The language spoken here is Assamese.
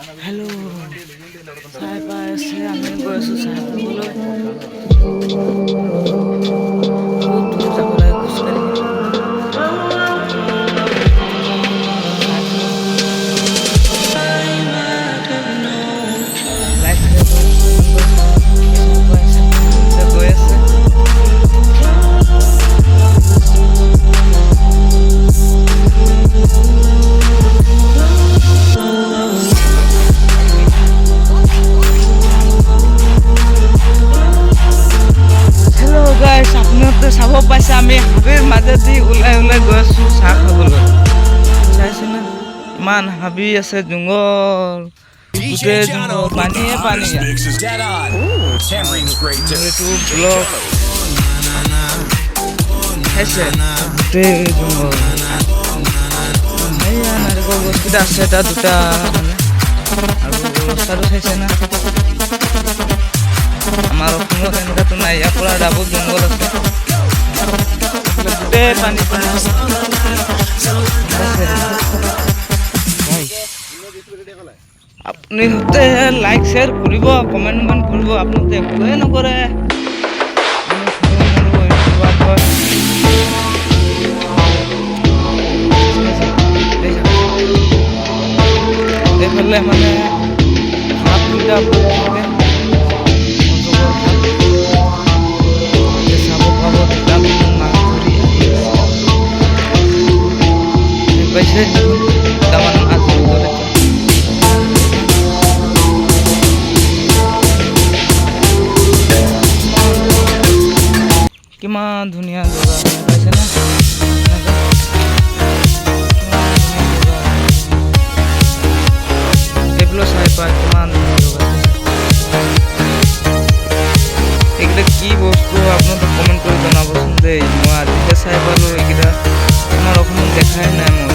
হেল্ল' চাই পাই আছে আমি গৈ আছোঁ চাহ খাবলৈ বহুত দূৰ যাব লাগে খোজকাঢ়ি গৈ আছে চাব পাইছে আমি হাবিৰ মাজেদি ওলাই ওলাই গৈ আছোঁ চাহ খাবলৈ চাইছেনে ইমান হাবি আছে জংঘল গোটেই জংঘল পানীয়ে পানী এইটো ব্লক চাইছে গোটেই জংঘল এইয়া নাৰিকল গছকেইটা আছে তাত দুটা আৰু ৰাস্তাটো চাইছে না আমাৰ অসমত এনেকুৱাতো নাই ইয়াৰ পৰা ডাবুক জংঘল আছে গোটেই পানী পানী আপুনি লাইক শ্বেয়াৰ কৰিব কমেণ্ট কৰিব আপোনালোকে একোৱে নকৰে এইফালে মানে সাপকেইটা পাইছে দুটামান মাছ কিমান ধুনীয়া জেগা পাইছে না এইবিলাক চাই পাই কিমান ধুনীয়া জেগা এইকেইটা কি বস্তু আপোনালোকে কমেণ্ট কৰি জনাবচোন দেই মই আজিকে চাই পালোঁ এইকেইটা আমাৰ অসমত দেখাই নাই মই